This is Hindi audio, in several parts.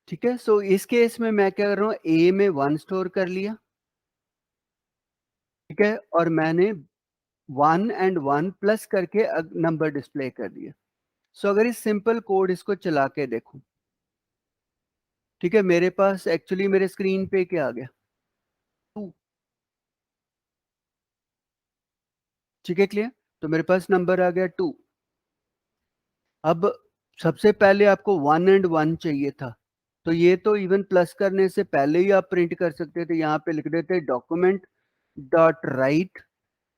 ठीक है, सो इस केस में मैं क्या कर रहा हूँ, ए में 1 स्टोर कर लिया, ठीक है, और मैंने 1 एंड 1 प्लस करके नंबर डिस्प्ले कर दिया। सो अगर इस सिंपल कोड इसको चला के देखूं, ठीक है, मेरे पास एक्चुअली मेरे स्क्रीन पे क्या आ गया, 2, ठीक है, क्लियर। तो मेरे पास नंबर आ गया 2। अब सबसे पहले आपको 1 एंड 1 चाहिए था, तो ये तो इवन प्लस करने से पहले ही आप प्रिंट कर सकते थे, यहाँ पे लिख देते डॉक्यूमेंट डॉट राइट,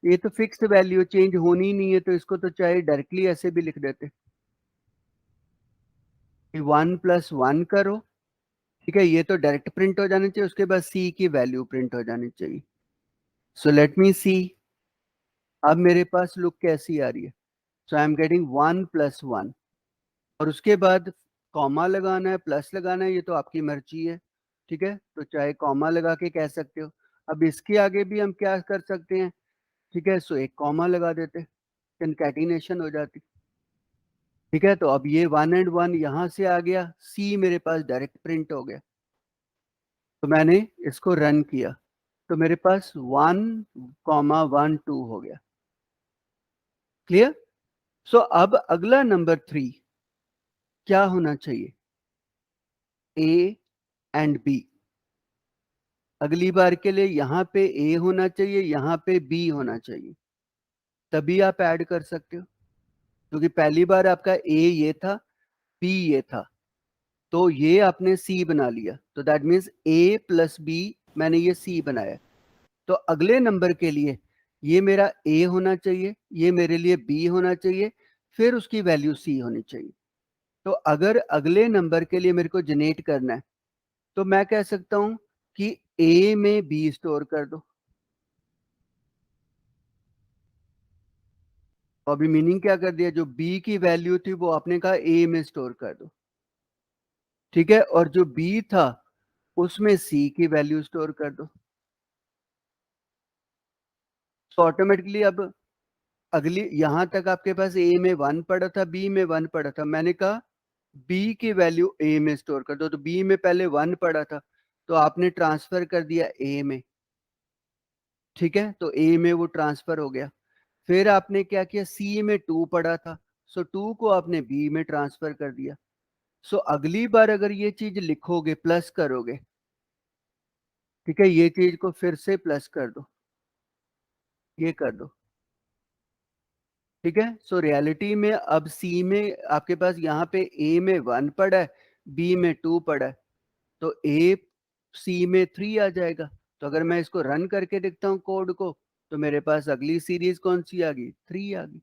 ये तो फिक्स्ड वैल्यू चेंज होनी ही नहीं है, तो इसको तो चाहे डायरेक्टली ऐसे भी लिख देते, 1 + 1 करो, ठीक है, ये तो डायरेक्ट प्रिंट हो जाना चाहिए, उसके बाद सी की वैल्यू प्रिंट हो जानी चाहिए। सो लेट मी सी, अब मेरे पास लुक कैसी आ रही है, सो आई एम गेटिंग 1 + 1, और उसके बाद कॉमा लगाना है प्लस लगाना है, ये तो आपकी मर्जी है, ठीक है, तो चाहे कॉमा लगा के कह सकते हो। अब इसके आगे भी हम क्या कर सकते हैं, ठीक है, सो एक कॉमा लगा देते, कंकैटिनेशन हो जाती, ठीक है, तो अब ये 1 एंड 1 यहाँ से आ गया, सी मेरे पास डायरेक्ट प्रिंट हो गया, तो मैंने इसको रन किया, तो मेरे पास 1,1,2 हो गया, क्लियर। सो अब अगला नंबर 3 क्या होना चाहिए, ए एंड बी। अगली बार के लिए यहाँ पे ए होना चाहिए, यहाँ पे बी होना चाहिए, तभी आप ऐड कर सकते हो, क्योंकि पहली बार आपका ए ये था, बी ये था, तो ये आपने सी बना लिया, तो दैट मीन्स ए + बी मैंने ये सी बनाया। तो अगले नंबर के लिए ये मेरा ए होना चाहिए, ये मेरे लिए बी होना चाहिए, फिर उसकी वैल्यू सी होनी चाहिए। तो अगर अगले नंबर के लिए मेरे को जनरेट करना है, तो मैं कह सकता हूं कि ए में बी स्टोर कर दो। तो अभी मीनिंग क्या कर दिया, जो बी की वैल्यू थी वो आपने कहा ए में स्टोर कर दो, ठीक है, और जो बी था उसमें सी की वैल्यू स्टोर कर दो। तो ऑटोमेटिकली अब अगली यहां तक आपके पास ए में 1 पड़ा था, बी में 1 पड़ा था, मैंने कहा बी की वैल्यू ए में स्टोर कर दो, तो बी में पहले 1 पड़ा था, तो आपने ट्रांसफर कर दिया ए में, ठीक है, तो ए में वो ट्रांसफर हो गया। फिर आपने क्या किया, सी में 2 पड़ा था, सो 2 को आपने बी में ट्रांसफर कर दिया। सो अगली बार अगर ये चीज लिखोगे प्लस करोगे, ठीक है, ये चीज को फिर से प्लस कर दो, ये कर दो, ठीक है। सो रियलिटी में अब सी में आपके पास यहाँ पे ए में 1 पड़ा है, बी में 2 पड़ा है, तो ए सी में 3 आ जाएगा। तो अगर मैं इसको रन करके देखता हूँ कोड को, तो मेरे पास अगली सीरीज कौन सी आ गई, 3 आ गई।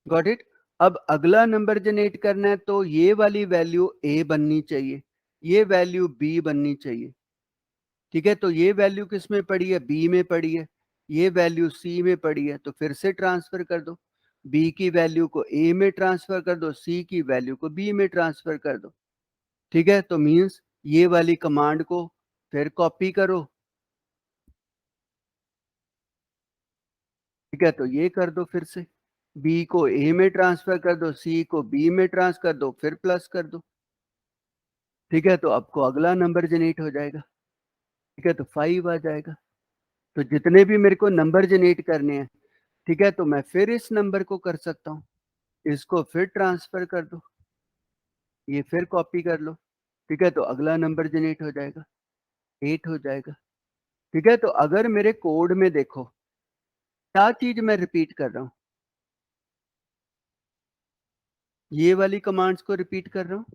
Got it. अब अगला नंबर जनरेट करना है, तो ये वाली वैल्यू ए बननी चाहिए, ये वैल्यू बी बननी चाहिए, ठीक है, तो ये वैल्यू किस में पड़ी है, बी में पड़ी है, ये वैल्यू सी में पड़ी है, तो फिर से ट्रांसफर कर दो, बी की वैल्यू को ए में ट्रांसफर कर दो, सी की वैल्यू को बी में ट्रांसफर कर दो, ठीक है, तो मीन्स ये वाली कमांड को फिर कॉपी करो, ठीक है, तो ये कर दो, फिर से बी को ए में ट्रांसफर कर दो, सी को बी में ट्रांसफर कर दो, फिर प्लस कर दो, ठीक है, तो आपको अगला नंबर जनरेट हो जाएगा, ठीक है, तो 5 आ जाएगा। तो जितने भी मेरे को नंबर जनरेट करने हैं, ठीक है, तो मैं फिर इस नंबर को कर सकता हूँ, इसको फिर ट्रांसफर कर दो, ये फिर कॉपी कर लो, ठीक है, तो अगला नंबर जनरेट हो जाएगा, 8 हो जाएगा, ठीक है। तो अगर मेरे कोड में देखो क्या चीज मैं रिपीट कर रहा हूँ, ये वाली कमांड्स को रिपीट कर रहा हूँ,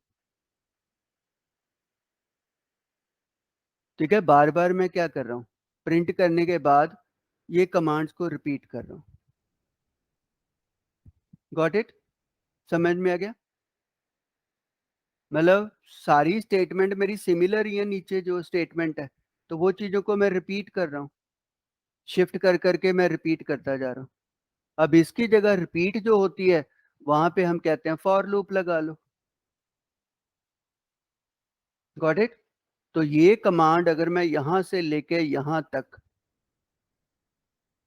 ठीक है, बार बार मैं क्या कर रहा हूँ, प्रिंट करने के बाद ये कमांड्स को रिपीट कर रहा हूँ। गॉट इट, समझ में आ गया, मतलब सारी स्टेटमेंट मेरी सिमिलर ही है, नीचे जो स्टेटमेंट है, तो वो चीजों को मैं रिपीट कर रहा हूँ, शिफ्ट कर करके मैं रिपीट करता जा रहा हूँ। अब इसकी जगह रिपीट जो होती है, वहां पे हम कहते हैं फॉर लूप लगा लो। Got it. तो ये कमांड अगर मैं यहां से लेके यहां तक,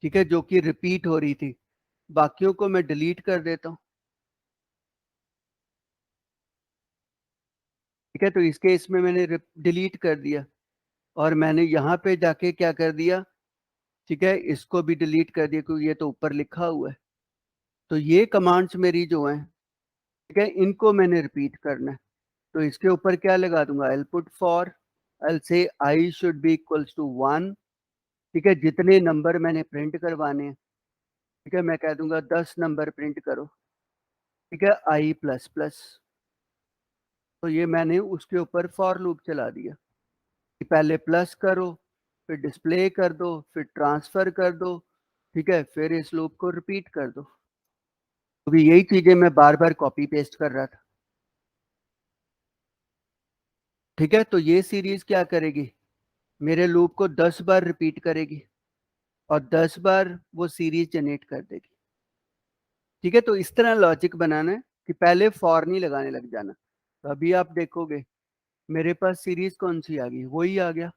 ठीक है, जो कि रिपीट हो रही थी, बाकियों को मैं डिलीट कर देता हूं, ठीक है, तो इस केस में मैंने डिलीट कर दिया और मैंने यहाँ पे जाके क्या कर दिया, ठीक है, इसको भी डिलीट कर दिया क्योंकि ये तो ऊपर लिखा हुआ है। तो ये कमांड्स मेरी जो हैं, ठीक है, इनको मैंने रिपीट करना है। तो इसके ऊपर क्या लगा दूंगा, I put for, I say I should be equals to 1, ठीक है, जितने नंबर मैंने प्रिंट करवाने हैं, ठीक है, मैं कह दूंगा 10 नंबर प्रिंट करो, ठीक है, आई प्लस प्लस। तो ये मैंने उसके ऊपर फॉर लूप चला दिया कि पहले प्लस करो, फिर डिस्प्ले कर दो, फिर ट्रांसफर कर दो, ठीक है, फिर इस लूप को रिपीट कर दो। तो भी यही चीजें मैं बार बार कॉपी पेस्ट कर रहा था। ठीक है, तो ये सीरीज क्या करेगी, मेरे लूप को 10 बार रिपीट करेगी और 10 बार वो सीरीज जनरेट कर देगी। ठीक है, तो इस तरह लॉजिक बनाना है कि पहले फॉर नहीं लगाने लग जाना। तो अभी आप देखोगे मेरे पास सीरीज कौन सी आ गई, वही आ गया,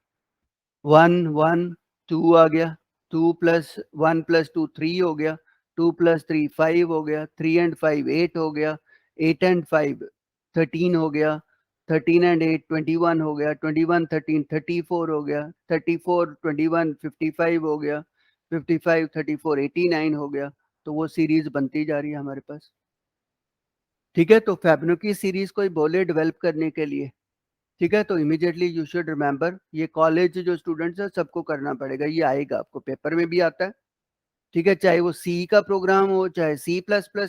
1 1 2 आ गया, 2 + 1 + 2 3 हो गया, 2 + 3 5 हो गया, 3 and 5 8 हो गया, 8 and 5 13 हो गया, 13 and 8 21 हो गया, 21 13 34 हो गया, 34 21 55 हो गया, 55 34 89 हो गया। तो वो सीरीज बनती जा रही है हमारे पास। ठीक है, तो फैबनोकी सीरीज कोई बोले डेवलप करने के लिए, ठीक है, तो इमीडिएटली यू शुड रिमेंबर, ये कॉलेज जो स्टूडेंट्स है सबको करना पड़ेगा, ये आएगा आपको पेपर में भी आता है। ठीक है, चाहे वो सी का प्रोग्राम हो, चाहे C++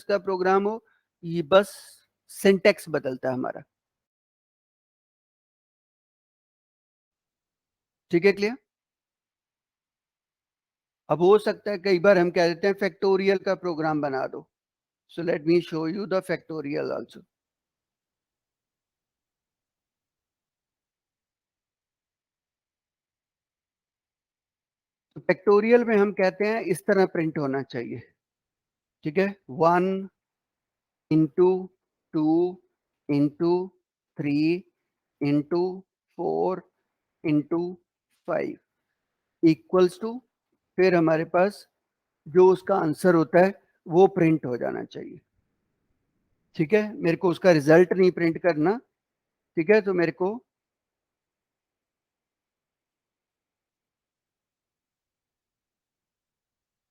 का प्रोग्राम हो, ये बस सिंटेक्स बदलता है हमारा। ठीक है, क्लियर। अब हो सकता है कई बार हम कह देते हैं फैक्टोरियल का प्रोग्राम बना दो, so let me show you the factorial also. तो फैक्टोरियल में हम कहते हैं इस तरह प्रिंट होना चाहिए, ठीक है, 1 * 2 * 3 * 4 * 5 इक्वल्स टू, फिर हमारे पास जो उसका आंसर होता है वो प्रिंट हो जाना चाहिए। ठीक है, मेरे को उसका रिजल्ट नहीं प्रिंट करना। ठीक है, तो मेरे को,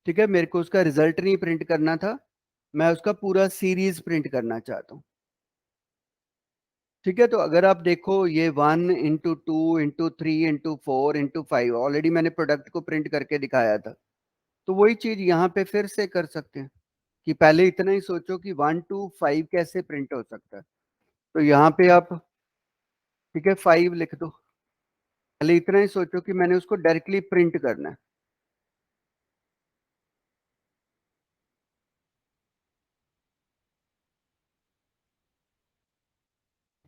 ठीक है, मेरे को उसका रिजल्ट नहीं प्रिंट करना था, मैं उसका पूरा सीरीज प्रिंट करना चाहता हूँ। ठीक है, तो अगर आप देखो ये 1 * 2 * 3 * 4 * 5 ऑलरेडी मैंने प्रोडक्ट को प्रिंट करके दिखाया था। तो वही चीज यहाँ पे फिर से कर सकते हैं कि पहले इतना ही सोचो कि 1 to 5 कैसे प्रिंट हो सकता है। तो यहाँ पे आप, ठीक है, 5 लिख दो, पहले इतना ही सोचो कि मैंने उसको डायरेक्टली प्रिंट करना है।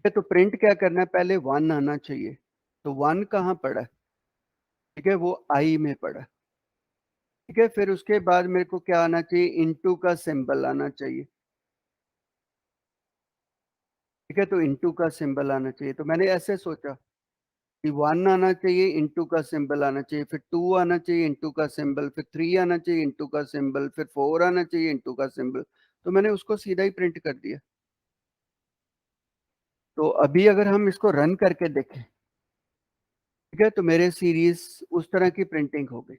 ठीक है, तो प्रिंट क्या करना है, पहले 1 आना चाहिए। तो 1 कहाँ पड़ा है, ठीक है, वो आई में पड़ा है। ठीक है, फिर उसके बाद मेरे को क्या आना चाहिए, इनटू का सिंबल आना चाहिए। ठीक है, तो इनटू का सिंबल आना चाहिए, तो मैंने ऐसे सोचा कि 1 आना चाहिए, इनटू का सिंबल आना चाहिए, फिर 2 आना चाहिए, इनटू का सिंबल, फिर 3 आना चाहिए, इनटू का सिंबल, फिर 4 आना चाहिए, इनटू का सिंबल। तो मैंने उसको सीधा ही प्रिंट कर दिया। तो अभी अगर हम इसको रन करके देखें, ठीक है, तो मेरे सीरीज उस तरह की प्रिंटिंग हो गई।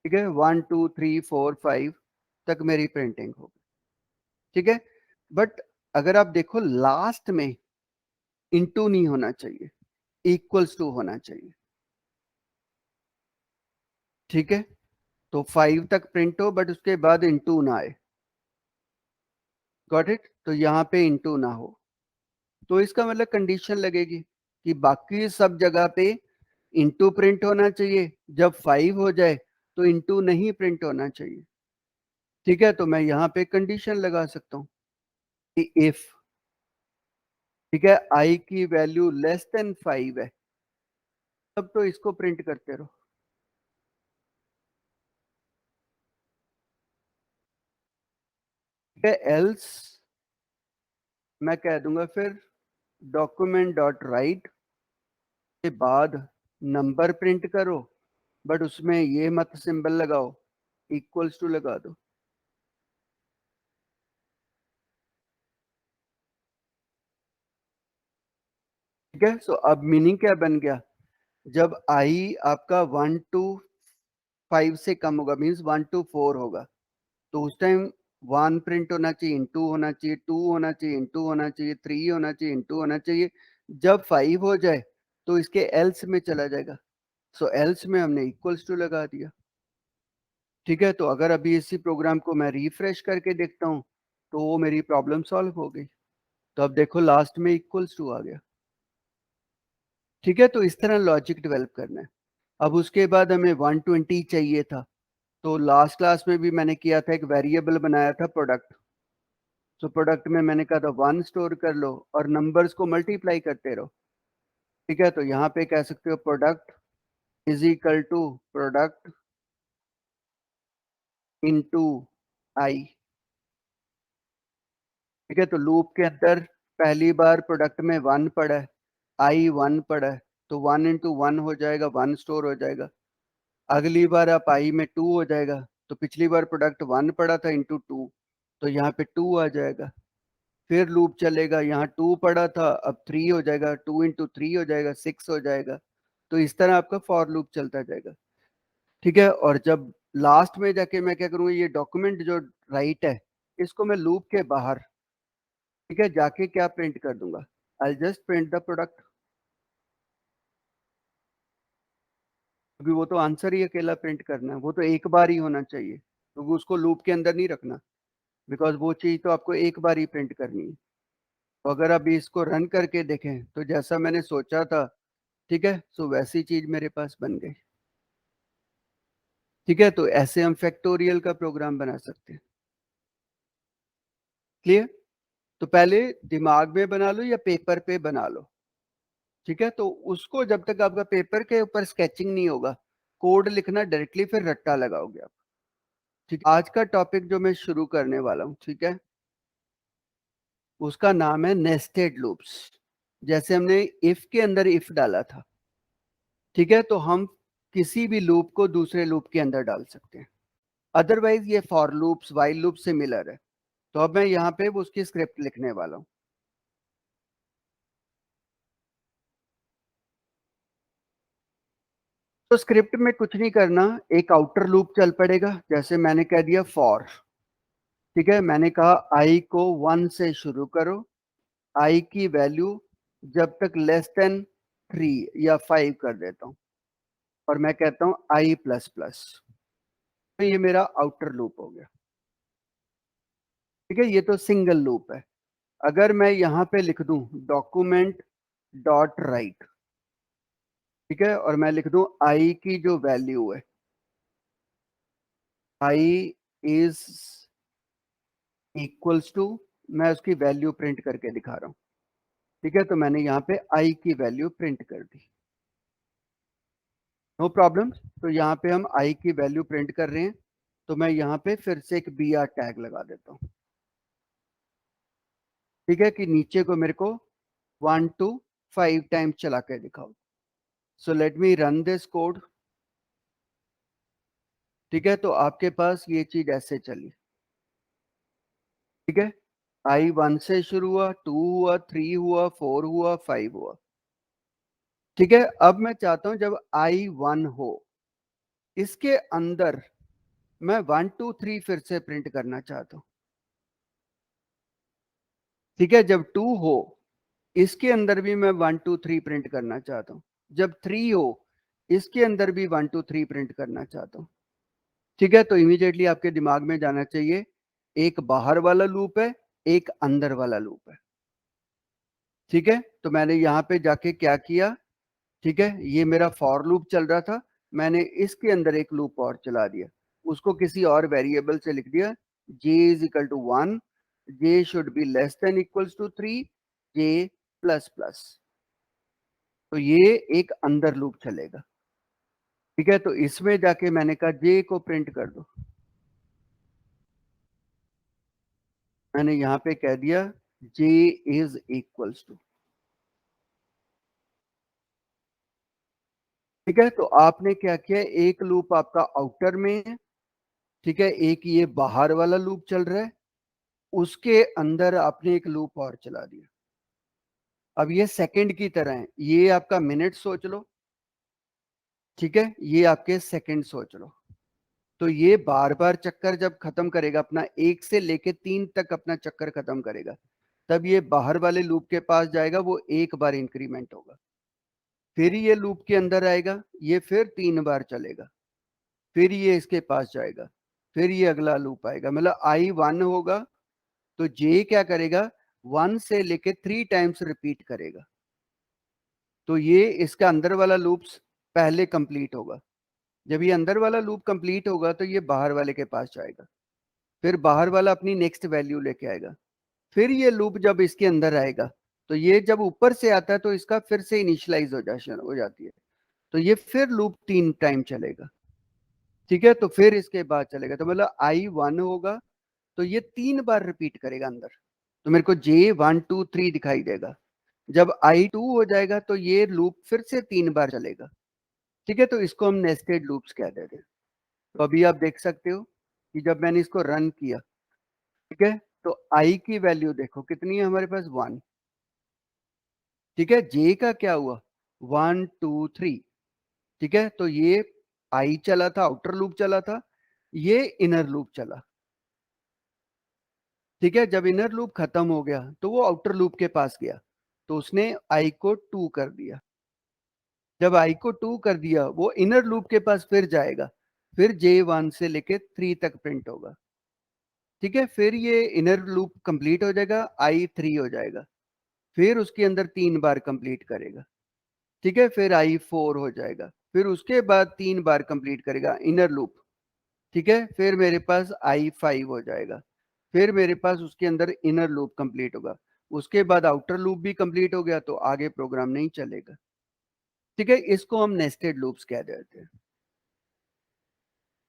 ठीक है, 1 2 3 4 5 तक मेरी प्रिंटिंग हो गई। ठीक है, बट अगर आप देखो लास्ट में इनटू नहीं होना चाहिए, इक्वल्स टू होना चाहिए। ठीक है, तो 5 तक प्रिंट हो बट उसके बाद इनटू ना आए। गॉट इट, तो यहाँ पे इनटू ना हो, तो इसका मतलब कंडीशन लगेगी कि बाकी सब जगह पे इनटू प्रिंट होना चाहिए, जब 5 हो जाए तो इनटू नहीं प्रिंट होना चाहिए। ठीक है, तो मैं यहाँ पे कंडीशन लगा सकता हूँ कि इफ, ठीक है, आई की वैल्यू लेस देन 5 है, तब तो इसको प्रिंट करते रहो। ठीक है, एल्स मैं कह दूंगा फिर डॉक्यूमेंट डॉट राइट के बाद नंबर प्रिंट करो, बट उसमें ये मत सिंबल लगाओ, इक्वल्स टू लगा दो। ठीक है। सो अब मीनिंग क्या बन गया, जब आई आपका 1 to 5 से कम होगा, मीन्स 1 to 4 होगा, तो उस टाइम 1 प्रिंट होना चाहिए, इंटू होना चाहिए, 2 होना चाहिए, इंटू होना चाहिए, 3 होना चाहिए, इंटू होना चाहिए। जब 5 हो जाए तो इसके एल्स में चला जाएगा। सो एल्स में हमने इक्वल्स टू लगा दिया। ठीक है। तो अगर अभी इसी प्रोग्राम को मैं रिफ्रेश करके देखता हूँ तो वो मेरी प्रॉब्लम सॉल्व हो गई। तो अब देखो लास्ट में इक्वल्स टू आ गया। ठीक है। तो इस तरह लॉजिक डेवलप करना है। अब उसके बाद हमें 120 चाहिए था, तो लास्ट क्लास में भी मैंने किया था, एक वेरिएबल बनाया था प्रोडक्ट। तो प्रोडक्ट में मैंने कहा था 1 स्टोर कर लो और नंबर्स को मल्टीप्लाई करते रहो। ठीक है। तो यहाँ पे कह सकते हो product is equal to product into I. ठीक है। तो लूप के अंदर पहली बार प्रोडक्ट में 1 पड़ा है, आई 1 पड़ा है, तो 1 इंटू 1 हो जाएगा, 1 स्टोर हो जाएगा। अगली बार आप आई में 2 हो जाएगा, तो पिछली बार प्रोडक्ट 1 पड़ा था इंटू 2, तो यहाँ पे 2 आ जाएगा। फिर लूप चलेगा, यहाँ 2 पड़ा था, अब 3 हो जाएगा, 2 इंटू 3 हो जाएगा, 6 हो जाएगा। तो इस तरह आपका फॉर लूप चलता जाएगा। ठीक है। और जब लास्ट में जाके मैं क्या करूँगा, ये डॉक्यूमेंट जो राइट है इसको मैं लूप के बाहर, ठीक है, जाके क्या प्रिंट कर दूंगा, I just print the product. क्योंकि वो तो आंसर ही अकेला प्रिंट करना है, वो तो एक बार ही होना चाहिए, क्योंकि उसको लूप के अंदर नहीं रखना, बिकॉज वो चीज तो आपको एक बार ही प्रिंट करनी है। तो अगर अभी इसको रन करके देखें तो जैसा मैंने सोचा था, ठीक है, सो वैसी चीज मेरे पास बन गई। ठीक है। तो ऐसे हम फैक्टोरियल का प्रोग्राम बना सकते हैं। क्लियर। तो पहले दिमाग में बना लो या पेपर पे बना लो। ठीक है। तो उसको जब तक आपका पेपर के ऊपर स्केचिंग नहीं होगा, कोड लिखना डायरेक्टली, फिर रट्टा लगाओगे आप। ठीक। आज का टॉपिक जो मैं शुरू करने वाला हूँ, ठीक है, उसका नाम है नेस्टेड लूप्स। जैसे हमने इफ के अंदर इफ डाला था, ठीक है, तो हम किसी भी लूप को दूसरे लूप के अंदर डाल सकते हैं। अदरवाइज ये for loops while loop similar है। तो अब मैं यहाँ पे उसकी स्क्रिप्ट लिखने वाला हूँ। तो स्क्रिप्ट में कुछ नहीं करना, एक आउटर लूप चल पड़ेगा। जैसे मैंने कह दिया फॉर, ठीक है, मैंने कहा आई को 1 से शुरू करो, आई की वैल्यू जब तक लेस देन 3 या 5 कर देता हूँ, और मैं कहता हूँ आई प्लस प्लस। तो ये मेरा आउटर लूप हो गया। ठीक है। ये तो सिंगल लूप है। अगर मैं यहाँ पे लिख दूं डॉक्यूमेंट डॉट राइट, ठीक है, और मैं लिख दूं आई की जो वैल्यू है, आई इज इक्वल्स टू, मैं उसकी वैल्यू प्रिंट करके दिखा रहा हूँ। ठीक है। तो मैंने यहाँ पे आई की वैल्यू प्रिंट कर दी, नो प्रॉब्लम। तो यहाँ पे हम आई की वैल्यू प्रिंट कर रहे हैं, तो मैं यहाँ पे फिर से एक बी आर टैग लगा देता हूँ। ठीक है, कि नीचे को मेरे को 1 to 5 टाइम चला के दिखाओ। So let me run this code. ठीक है। तो आपके पास ये चीज ऐसे चली। ठीक है। आई 1 से शुरू हुआ, 2 हुआ, 3 हुआ, 4 हुआ, 5 हुआ। ठीक है। अब मैं चाहता हूं जब आई 1 हो, इसके अंदर मैं 1 2 3 फिर से प्रिंट करना चाहता हूं। ठीक है। जब 2 हो, इसके अंदर भी मैं 1 2 3 प्रिंट करना चाहता हूं। जब 3 हो, इसके अंदर भी 1 2 3 प्रिंट करना चाहता हूं। ठीक है। तो इमीडिएटली आपके दिमाग में जाना चाहिए, एक बाहर वाला लूप है, एक अंदर वाला लूप है। ठीक है। तो मैंने यहाँ पे जाके क्या किया, ठीक है, ये मेरा फॉर लूप चल रहा था, मैंने इसके अंदर एक लूप और चला दिया, उसको किसी और वेरिएबल से लिख दिया, j is equal to 1, j should be less than equals to 3, j plus plus. तो ये एक अंदर लूप चलेगा। ठीक है। तो इसमें जाके मैंने कहा j को प्रिंट कर दो। मैंने यहाँ पे कह दिया j इज इक्वल्स टू। ठीक है। तो आपने क्या किया, एक लूप आपका आउटर में है, ठीक है, एक ये बाहर वाला लूप चल रहा है, उसके अंदर आपने एक लूप और चला दिया। अब ये सेकंड की तरह है, ये आपका मिनट सोच लो, ठीक है, ये आपके सेकंड सोच लो। तो ये बार बार चक्कर जब खत्म करेगा अपना, 1 से लेके 3 तक अपना चक्कर खत्म करेगा, तब ये बाहर वाले लूप के पास जाएगा, वो एक बार इंक्रीमेंट होगा, फिर ये लूप के अंदर आएगा, ये फिर 3 बार चलेगा, फिर ये इसके पास जाएगा, फिर ये अगला लूप आएगा, मतलब I1 होगा तो जे क्या करेगा, 1 से लेके 3 टाइम्स रिपीट करेगा। तो ये इसका अंदर वाला लूप्स पहले कंप्लीट होगा। जब ये अंदर वाला लूप कंप्लीट होगा तो ये बाहर वाले के पास जाएगा, फिर बाहर वाला अपनी नेक्स्ट वैल्यू लेके आएगा, फिर ये लूप जब इसके अंदर आएगा तो ये जब ऊपर से आता है तो इसका फिर से इनिशियलाइज हो जाती है, तो ये फिर लूप 3 टाइम चलेगा, ठीक है। तो फिर इसके बाद चलेगा, तो मतलब I1 होगा तो ये 3 बार रिपीट करेगा अंदर, तो मेरे को J1 2 3 दिखाई देगा। जब I2 हो जाएगा तो ये लूप फिर से 3 बार चलेगा, ठीक है। तो इसको हम नेस्टेड लूप्स कह देते हैं। तो अभी आप देख सकते हो कि जब मैंने इसको रन किया, ठीक है, तो I की वैल्यू देखो कितनी है हमारे पास, 1, ठीक है। J का क्या हुआ, 1 2 3, ठीक है। तो ये I चला था, आउटर लूप चला था, ये इनर लूप चला, ठीक है। जब इनर लूप खत्म हो गया तो वो आउटर लूप के पास गया, तो उसने I को 2 कर दिया। जब I को 2 कर दिया, वो इनर लूप के पास फिर जाएगा, फिर J1 से लेके 3 तक प्रिंट होगा, ठीक है। फिर ये इनर लूप कंप्लीट हो जाएगा, I3 हो जाएगा, फिर उसके अंदर 3 बार कंप्लीट करेगा, ठीक है। फिर I4 हो जाएगा, फिर उसके बाद 3 बार कंप्लीट करेगा इनर लूप, ठीक है। फिर मेरे पास I5 हो जाएगा, फिर मेरे पास उसके अंदर इनर लूप कंप्लीट होगा, उसके बाद आउटर लूप भी कंप्लीट हो गया, तो आगे प्रोग्राम नहीं चलेगा, ठीक है। इसको हम नेस्टेड लूप्स कह देते हैं।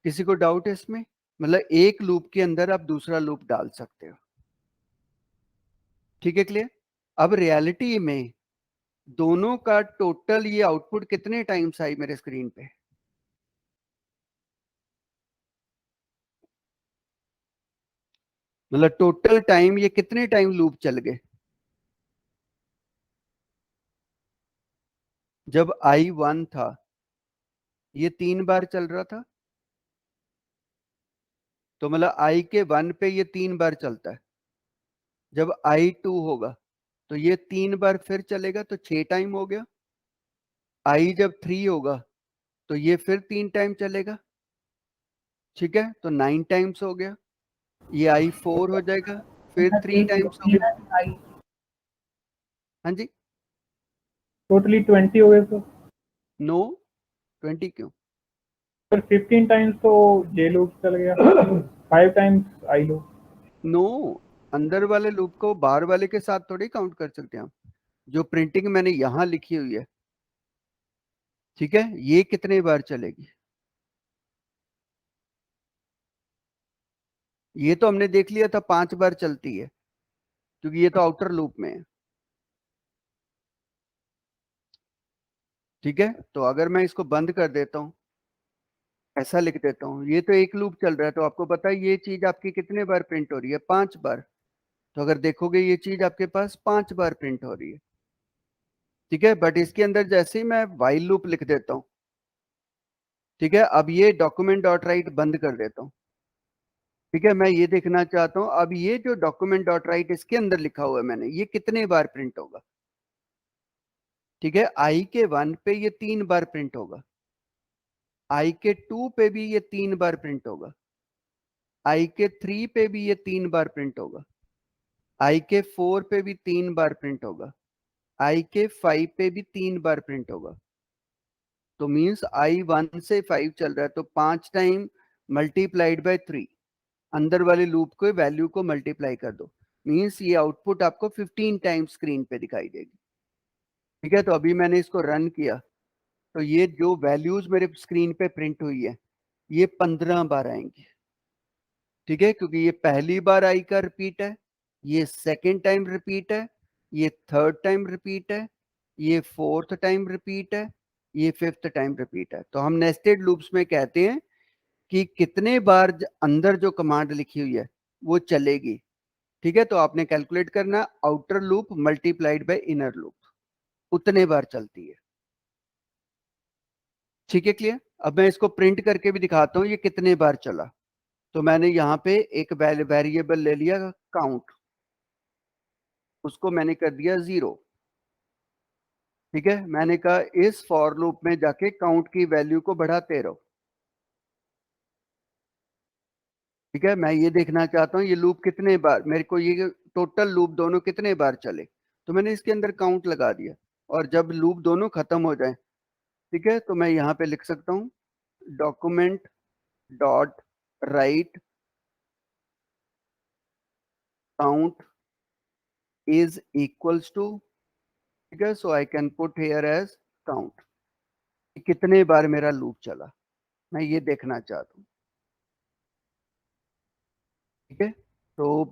किसी को डाउट है इसमें? मतलब एक लूप के अंदर आप दूसरा लूप डाल सकते हो, ठीक है, क्लियर। अब रियलिटी में दोनों का टोटल ये आउटपुट कितने टाइम्स आई मेरे स्क्रीन पे? मतलब टोटल टाइम ये कितने टाइम लूप चल गए? जब I1 था ये 3 बार चल रहा था, तो मतलब I के 1 पे ये 3 बार चलता है। जब I2 होगा तो ये 3 बार फिर चलेगा, तो 6 टाइम हो गया। I जब 3 होगा तो ये फिर 3 टाइम चलेगा, ठीक है, तो 9 टाइम्स हो गया। ये I4 हो जाएगा, फिर 3 टाइम्स हो गया। हाँ जी, टोटली 20 हो गए तो नो 20 क्यों? पर 15 टाइम्स तो जे लूप चल गया, 5 टाइम्स आई लूप। नो, अंदर वाले लूप को बाहर वाले के साथ थोड़ी काउंट कर सकते हैं हम। जो प्रिंटिंग मैंने यहां लिखी हुई है, ठीक है, ये कितने बार चलेगी? ये तो हमने देख लिया था 5 बार चलती है, क्योंकि ये तो आउटर लूप में है, ठीक है। तो अगर मैं इसको बंद कर देता हूं, ऐसा लिख देता हूं, ये तो एक लूप चल रहा है, तो आपको पता है ये चीज आपकी कितने बार प्रिंट हो रही है? 5 बार। तो अगर देखोगे ये चीज आपके पास 5 बार प्रिंट हो रही है, ठीक है। बट इसके अंदर जैसे ही मैं व्हाइल लूप लिख देता हूं, ठीक है, अब ये डॉक्यूमेंट डॉट राइट बंद कर देता हूं, ठीक है। मैं ये देखना चाहता हूं अब ये जो डॉक्यूमेंट डॉट राइट इसके अंदर लिखा हुआ है मैंने, ये कितने बार प्रिंट होगा, ठीक है। I के 1 पे ये 3 बार प्रिंट होगा, I के 2 पे भी ये 3 बार प्रिंट होगा, I के 3 पे भी ये 3 बार प्रिंट होगा, I के 4 पे भी 3 बार प्रिंट होगा, I के 5 पे भी 3 बार प्रिंट होगा। तो मीन्स I1 से 5 चल रहा है, तो 5 टाइम मल्टीप्लाइड बाय 3, अंदर वाले लूप को वैल्यू को मल्टीप्लाई कर दो, मीन्स ये आउटपुट आपको 15 टाइम स्क्रीन पे दिखाई देगी, ठीक है। तो अभी मैंने इसको रन किया, तो ये जो वैल्यूज मेरे स्क्रीन पे प्रिंट हुई है ये 15 बार आएंगी, ठीक है, क्योंकि ये पहली बार आई का रिपीट है, ये सेकेंड टाइम रिपीट है, ये थर्ड टाइम रिपीट है, ये फोर्थ टाइम रिपीट है, ये फिफ्थ टाइम रिपीट है। तो हम नेस्टेड लूप्स में कहते हैं कि कितने बार अंदर जो कमांड लिखी हुई है वो चलेगी, ठीक है। तो आपने कैलकुलेट करना outer loop multiplied by inner loop. उतने बार चलती है। ठीक है, क्लियर? अब मैं इसको प्रिंट करके भी दिखाता हूं ये कितने बार चला। तो मैंने यहाँ पे एक वेरिएबल ले लिया काउंट, उसको मैंने कर दिया 0। ठीक है, मैंने कहा इस फॉर लूप में जाके काउंट की वैल्यू को बढ़ाते रहो। ठीक है, मैं ये देखना चाहता हूँ ये लूप कितने बार, मेरे को ये टोटल लूप दोनों कितने बार चले। तो मैंने इसके अंदर काउंट लगा दिया, और जब लूप दोनों खत्म हो जाए, ठीक है, तो मैं यहाँ पे लिख सकता हूँ document dot write count is equals to, ठीक है, so I can put here as count. कितने बार मेरा लूप चला, मैं ये देखना चाहता हूँ। ठीक है, तो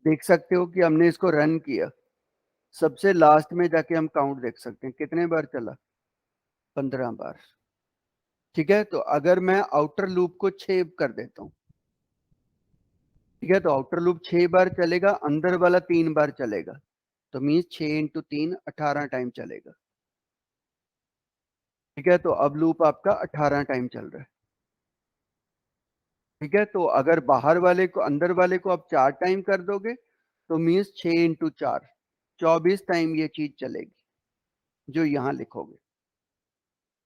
देख सकते हो कि हमने इसको रन किया, सबसे लास्ट में जाके हम काउंट देख सकते हैं कितने बार चला, 15 बार। ठीक है, तो अगर मैं आउटर लूप को 6 कर देता हूं, ठीक है, तो आउटर लूप 6 बार चलेगा, अंदर वाला 3 बार चलेगा, तो मीन्स 6 इंटू 3 18 टाइम चलेगा। ठीक है, तो अब लूप आपका 18 टाइम चल रहा है। ठीक है, तो अगर बाहर वाले को अंदर वाले को आप 4 टाइम कर दोगे, तो मीन्स 6 इंटू 4 24 टाइम ये चीज चलेगी जो यहाँ लिखोगे।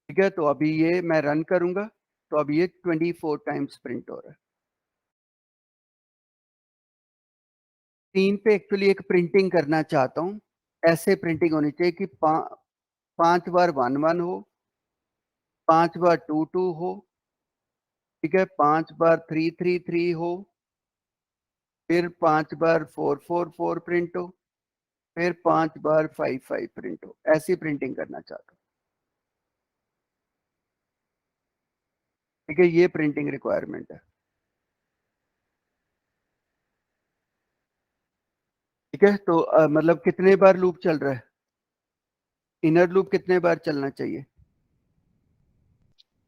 ठीक है, तो अभी ये मैं रन करूंगा, तो अब ये 24 टाइम्स प्रिंट हो रहा है। स्क्रीन पे एक्चुअली एक प्रिंटिंग करना चाहता हूँ, ऐसे प्रिंटिंग होनी चाहिए कि 5 बार 1 1 हो, 5 बार 2 2 हो, ठीक है, 5 बार 3 3 3 हो, फिर 5 बार 4 4 4 प्रिंट हो, फिर 5 बार 5 5 प्रिंट हो। ऐसी प्रिंटिंग करना चाहता हूँ। ठीक है, ये प्रिंटिंग रिक्वायरमेंट है। ठीक है, तो मतलब कितने बार लूप चल रहा है, इनर लूप कितने बार चलना चाहिए,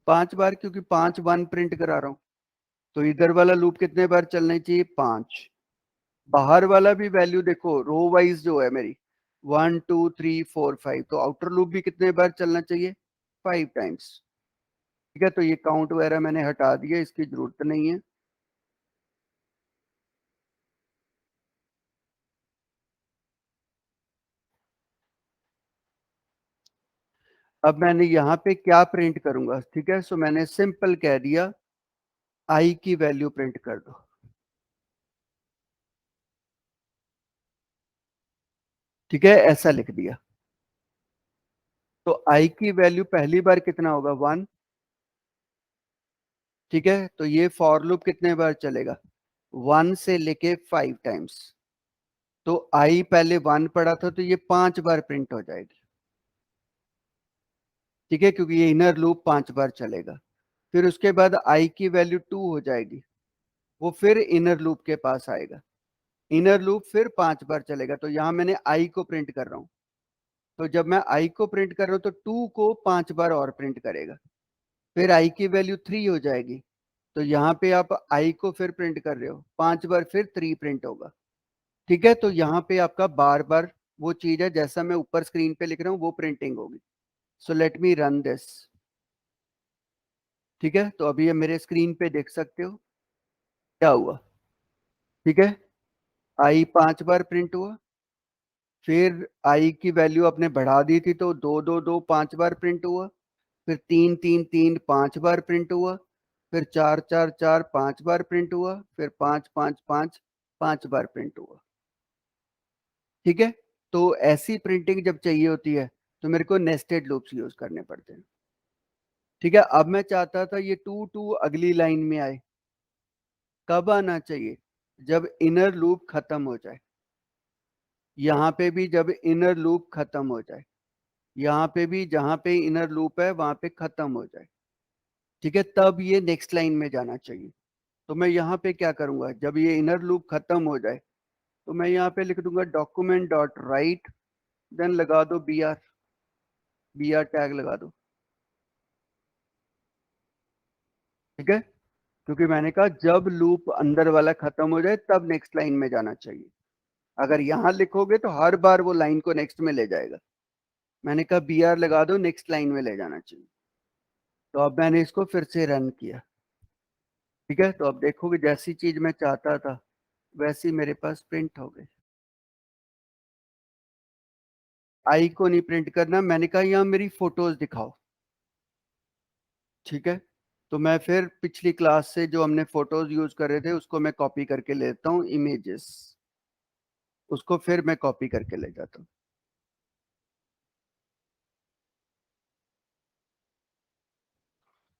5 बार, क्योंकि 5 1 प्रिंट करा रहा हूं। तो इधर वाला लूप कितने बार चलना चाहिए, 5। बाहर वाला भी वैल्यू देखो, रो वाइज जो है मेरी 1 2 3 4 5, तो आउटर लूप भी कितने बार चलना चाहिए, 5 टाइम्स। ठीक है, तो ये काउंट वगैरह मैंने हटा दिया, इसकी जरूरत नहीं है। अब मैंने यहाँ पे क्या प्रिंट करूंगा, ठीक है, सो मैंने सिंपल कह दिया आई की वैल्यू प्रिंट कर दो। ठीक है, ऐसा लिख दिया। तो आई की वैल्यू पहली बार कितना होगा, 1। ठीक है, तो ये फॉर लूप कितने बार चलेगा, 1 से लेके 5 टाइम्स। तो आई पहले 1 पड़ा था, तो ये 5 बार प्रिंट हो जाएगी। ठीक है, क्योंकि ये इनर लूप 5 बार चलेगा। फिर उसके बाद आई की वैल्यू 2 हो जाएगी, वो फिर इनर लूप के पास आएगा, इनर लूप फिर 5 बार चलेगा। तो यहां मैंने आई को प्रिंट कर रहा हूं, तो जब मैं आई को प्रिंट कर रहा हूं तो 2 को 5 बार और प्रिंट करेगा, फिर आई की वैल्यू 3 हो जाएगी। तो यहाँ पे आप आई को फिर प्रिंट कर रहे हो, 5 बार फिर 3 प्रिंट होगा। ठीक है, तो यहाँ पे आपका बार बार वो चीज है जैसा मैं ऊपर स्क्रीन पे लिख रहा हूँ वो प्रिंटिंग होगी। So let me run this. ठीक है, तो अभी ये मेरे स्क्रीन पे देख सकते हो क्या हुआ। ठीक है, आई 5 बार प्रिंट हुआ, फिर आई की वैल्यू आपने बढ़ा दी थी तो 2 2 2 5 बार प्रिंट हुआ, फिर 3 3 3 5 बार प्रिंट हुआ, फिर 4 4 4 5 बार प्रिंट हुआ, फिर 5 5 5 5 बार प्रिंट हुआ। ठीक है, तो ऐसी प्रिंटिंग जब चाहिए होती है तो मेरे को नेस्टेड लूप्स यूज करने पड़ते हैं। ठीक है, अब मैं चाहता था ये 2 2 अगली लाइन में आए, कब आना चाहिए, जब इनर लूप खत्म हो जाए। यहाँ पे भी जब इनर लूप खत्म हो जाए, यहाँ पे भी जहां पे इनर लूप है वहां पे खत्म हो जाए। ठीक है, तब ये नेक्स्ट लाइन में जाना चाहिए। तो मैं यहाँ पे क्या करूंगा, जब ये इनर लूप खत्म हो जाए तो मैं यहाँ पे लिख दूंगा डॉक्यूमेंट डॉट राइट, देन लगा दो बी आर टैग लगा दो। ठीक है, क्योंकि मैंने कहा जब लूप अंदर वाला खत्म हो जाए तब नेक्स्ट लाइन में जाना चाहिए। अगर यहां लिखोगे तो हर बार वो लाइन को नेक्स्ट में ले जाएगा। मैंने कहा बी आर लगा दो, नेक्स्ट लाइन में ले जाना चाहिए। तो अब मैंने इसको फिर से रन किया, ठीक है। तो अब देखोगे जैसी चीज मैं चाहता था वैसी मेरे पास प्रिंट हो गई। आई को नहीं प्रिंट करना, मैंने कहा यहाँ मेरी फोटोज दिखाओ, ठीक है। तो मैं फिर पिछली क्लास से जो हमने फोटोज यूज कर रहे थे उसको मैं कॉपी करके लेता हूँ, इमेजेस, उसको फिर मैं कॉपी करके ले जाता हूँ।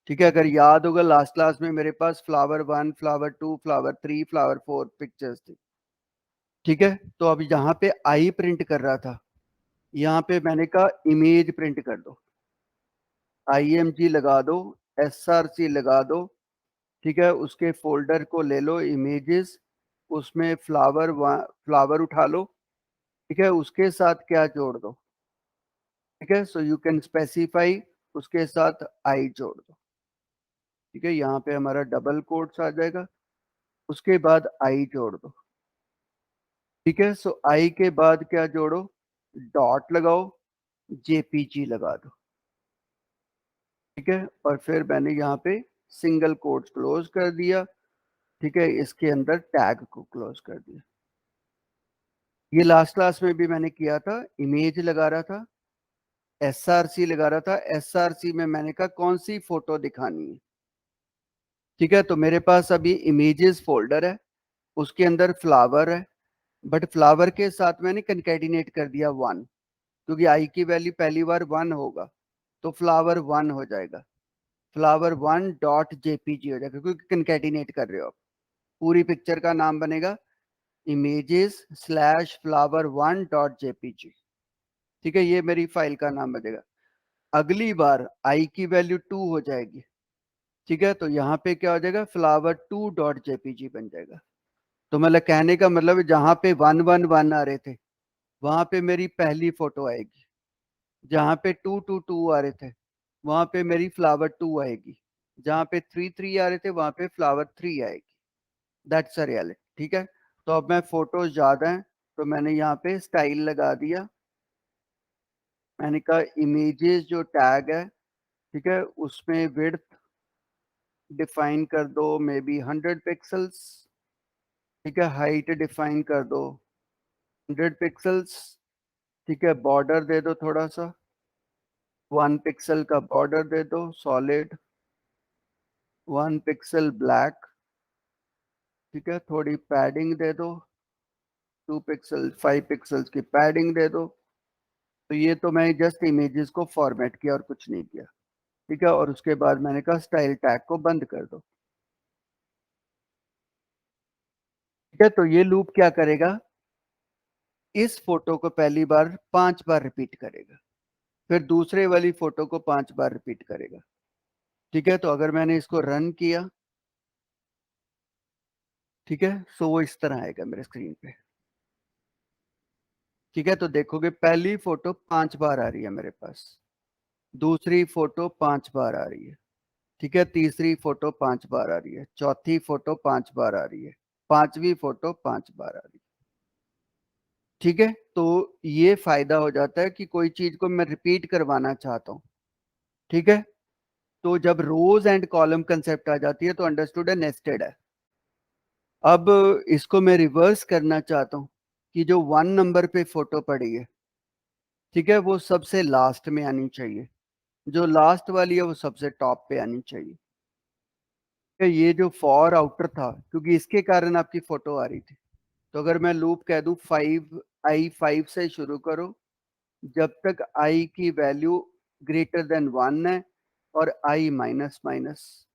ठीक है, अगर याद होगा लास्ट क्लास में मेरे पास flower 1, flower 2, flower 3, flower 4 pictures थी, ठीक है। तो अब यहाँ पे आई प्रिंट कर रहा था, यहाँ पे मैंने कहा इमेज प्रिंट कर दो, IMG लगा दो, SRC लगा दो, ठीक है। उसके फोल्डर को ले लो इमेजेस, उसमें फ्लावर उठा लो, ठीक है। उसके साथ क्या जोड़ दो, ठीक है। सो यू कैन स्पेसिफाई, उसके साथ आई जोड़ दो, ठीक है। यहाँ पे हमारा डबल कोट्स आ जाएगा, उसके बाद आई जोड़ दो, ठीक है। सो आई के बाद क्या जोड़ो, डॉट लगाओ, JPG लगा दो, ठीक है। और फिर मैंने यहाँ पे सिंगल कोट्स क्लोज कर दिया, ठीक है। इसके अंदर टैग को क्लोज कर दिया। ये लास्ट क्लास में भी मैंने किया था, इमेज लगा रहा था, SRC लगा रहा था, SRC में मैंने कहा कौन सी फोटो दिखानी है, ठीक है। तो मेरे पास अभी इमेजेस फोल्डर है, उसके अंदर फ्लावर है, बट फ्लावर के साथ मैंने कंकैटिनेट कर दिया 1, क्योंकि आई की वैल्यू पहली बार 1 होगा, तो फ्लावर 1 हो जाएगा, फ्लावर 1.jpg हो जाएगा, क्योंकि कंकैटिनेट कर रहे हो आप। पूरी पिक्चर का नाम बनेगा images/flower1.jpg, ठीक है। ये मेरी फाइल का नाम बनेगा। अगली बार आई की वैल्यू 2 हो जाएगी, ठीक है। तो यहाँ पे क्या हो जाएगा, flower2.jpg बन जाएगा। तो मतलब कहने का मतलब है, जहां पे 111 आ रहे थे वहां पे मेरी पहली फोटो आएगी, जहां पे 222 आ रहे थे वहां पे मेरी फ्लावर 2 आएगी, जहां पे 33 आ रहे थे वहां पे फ्लावर 3 आएगी। दैट्स अ रियलिटी, ठीक है। तो अब मैं फोटोज ज्यादा है तो मैंने यहाँ पे स्टाइल लगा दिया, मैंने कहा इमेजेस जो टैग है, ठीक है, उसमें विड्थ डिफाइन कर दो मे बी 100 पिक्सल्स, ठीक है। हाइट डिफाइन कर दो 100 पिक्सल्स, ठीक है। बॉर्डर दे दो थोड़ा सा, 1 पिक्सल का बॉर्डर दे दो सॉलिड, 1 पिक्सल ब्लैक, ठीक है। थोड़ी पैडिंग दे दो, 2 पिक्सल 5 पिक्सल्स की पैडिंग दे दो। तो ये तो मैं जस्ट इमेजेस को फॉर्मेट किया और कुछ नहीं किया, ठीक है। और उसके बाद मैंने कहा स्टाइल टैग को बंद कर दो, ठीक है। तो ये लूप क्या करेगा, इस फोटो को पहली बार 5 बार रिपीट करेगा, फिर दूसरे वाली फोटो को 5 बार रिपीट करेगा, ठीक है। तो अगर मैंने इसको रन किया, ठीक है, सो वो इस तरह आएगा मेरे स्क्रीन पे, ठीक है। तो देखोगे पहली फोटो 5 बार आ रही है मेरे पास, दूसरी फोटो 5 बार आ रही है, ठीक है। तीसरी फोटो 5 बार आ रही है, चौथी फोटो 5 बार आ रही है, पांचवी फोटो 5 बार आ रही है, ठीक है। तो ये फायदा हो जाता है कि कोई चीज को मैं रिपीट करवाना चाहता हूँ, ठीक है। तो जब रोज एंड कॉलम कंसेप्ट आ जाती है तो अंडरस्टूड है, नेस्टेड है। अब इसको मैं रिवर्स करना चाहता हूँ कि जो 1 नंबर पे फोटो पड़ी है, ठीक है, वो सबसे लास्ट में आनी चाहिए, जो लास्ट वाली है वो सबसे टॉप पे आनी चाहिए। ये जो फॉर आउटर था, क्योंकि इसके कारण आपकी फोटो आ रही थी, तो अगर मैं लूप कह दूं 5 से शुरू करो जब तक आई की वैल्यू ग्रेटर देन 1 है और आई माइनस माइनस,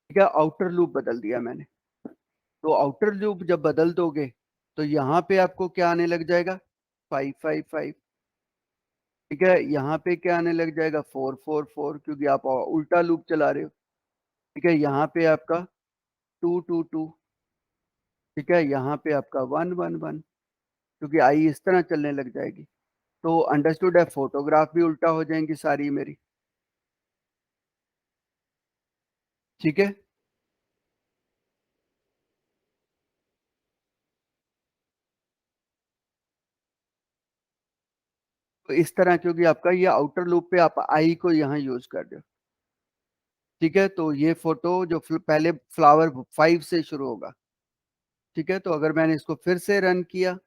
ठीक है। आउटर लूप बदल दिया मैंने। तो आउटर लूप जब बदल दोगे तो यहाँ पे आपको क्या आने लग जाएगा, 555, ठीक है। यहाँ पे क्या आने लग जाएगा, 444, क्योंकि आप उल्टा लूप चला रहे हो, ठीक है। यहाँ पे आपका 222, ठीक है। यहाँ पे आपका 111, क्योंकि आई इस तरह चलने लग जाएगी। तो अंडरस्टूड है, फोटोग्राफ भी उल्टा हो जाएंगी सारी मेरी, ठीक है। तो इस तरह, क्योंकि आपका ये आउटर लूप पे आप आई को यहाँ यूज कर रहे हो, ठीक है। तो ये फोटो जो पहले फ्लावर 5 से शुरू होगा, ठीक है। तो अगर मैंने इसको फिर से रन किया,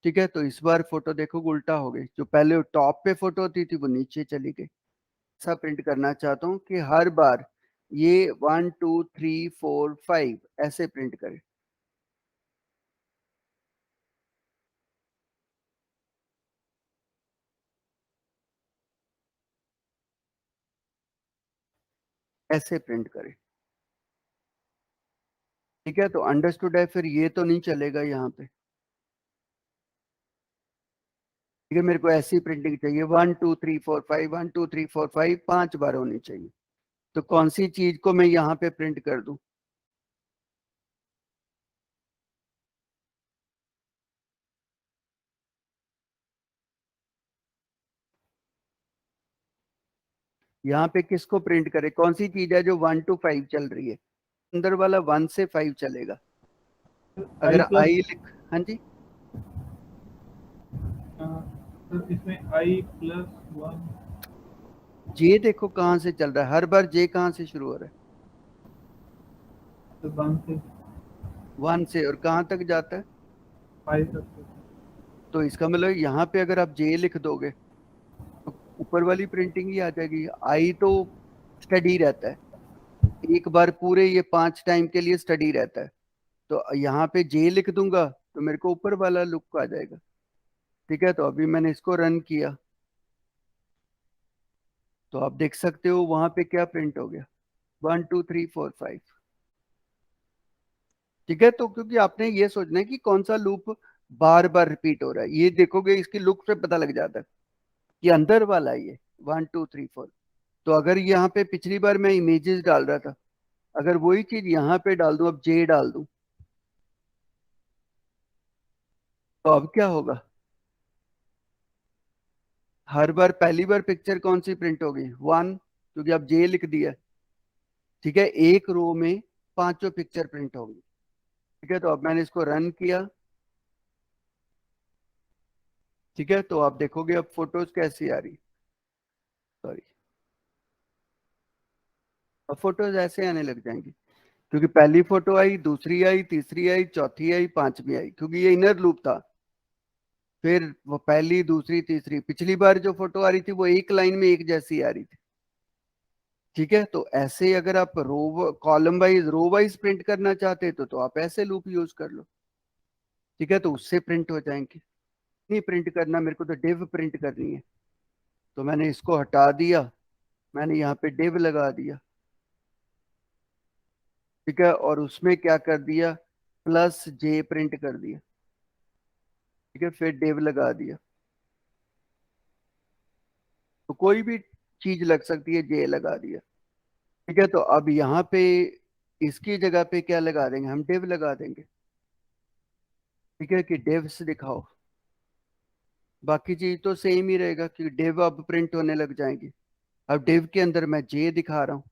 ठीक है, तो इस बार फोटो देखो उल्टा हो गई। जो पहले टॉप पे फोटो होती थी वो नीचे चली गई। ऐसा प्रिंट करना चाहता हूँ कि हर बार ये 1 2 3 4 5 ऐसे प्रिंट करे। ऐसे प्रिंट करे, ठीक है। तो अंडरस्टूड है। फिर ये तो नहीं चलेगा यहाँ पे, ठीक है। मेरे को ऐसी प्रिंटिंग चाहिए 1 2 3 4 5, 1 2 3 4 5 5 बार होनी चाहिए। तो कौन सी चीज को मैं यहाँ पे प्रिंट कर दूं? यहाँ पे किसको प्रिंट करे? कौन सी चीज है जो 1 to 5 चल रही है? अंदर वाला 1 से 5 चलेगा। आई अगर प्लस आई लिख, हाँ जी, इसमें आई प्लस 1 जे देखो कहाँ से चल रहा है। हर बार जे कहाँ से शुरू हो रहा है? तो 1 से 1 से, और कहाँ तक जाता है? 5 तक। तो इसका मतलब यहाँ पे अगर आप जे लिख दोगे तो ऊपर वाली प्रिंटिंग ही आ जाएगी। आई तो स्टडी रहता है, एक बार पूरे ये 5 टाइम के लिए स्टडी रहता है। तो यहाँ पे जे लिख दूंगा तो मेरे को ऊपर वाला लुक आ जाएगा, ठीक है। तो अभी मैंने इसको रन किया तो आप देख सकते हो वहां पे क्या प्रिंट हो गया, 1 2 3 4 5, ठीक है। तो क्योंकि आपने ये सोचना है कि कौन सा लूप बार बार रिपीट हो रहा है, ये देखोगे इसकी लुक से पता लग जाता है कि अंदर वाला है ये 1 2 3 4। तो अगर यहाँ पे पिछली बार मैं इमेजेस डाल रहा था, अगर वही चीज यहाँ पे डाल दूं, अब जे डाल दूं, तो अब क्या होगा? हर बार पहली बार पिक्चर कौन सी प्रिंट होगी? 1, क्योंकि अब जे लिख दिया, ठीक है। एक रो में पांचों पिक्चर प्रिंट होगी, ठीक है। तो अब मैंने इसको रन किया, ठीक है। तो आप देखोगे अब फोटोज कैसी आ रही, सॉरी, अब फोटोज ऐसे आने लग जाएंगी, क्योंकि पहली फोटो आई, दूसरी आई, तीसरी आई, चौथी आई, पांचवी आई, क्योंकि ये इनर लूप था। फिर वो पहली, दूसरी, तीसरी, पिछली बार जो फोटो आ रही थी वो एक लाइन में एक जैसी आ रही थी, ठीक है। तो ऐसे अगर आप row column wise, row wise print करना चाहते तो आप ऐसे लूप यूज कर लो, ठीक है। तो उससे प्रिंट हो जाएंगे। नहीं प्रिंट करना मेरे को, तो डिव प्रिंट करनी है। तो मैंने इसको हटा दिया, मैंने यहाँ पे डिव लगा दिया, ठीक है। और उसमें क्या कर दिया, प्लस जे प्रिंट कर दिया, ठीक है। फिर डिव लगा दिया। तो कोई भी चीज लग सकती है, जे लगा दिया, ठीक है। तो अब यहाँ पे इसकी जगह पे क्या लगा देंगे, हम डिव लगा देंगे, ठीक है। कि डिव्स दिखाओ, बाकी चीज तो सेम ही रहेगा कि डिव अब प्रिंट होने लग जाएंगी। अब डिव के अंदर मैं जे दिखा रहा हूँ,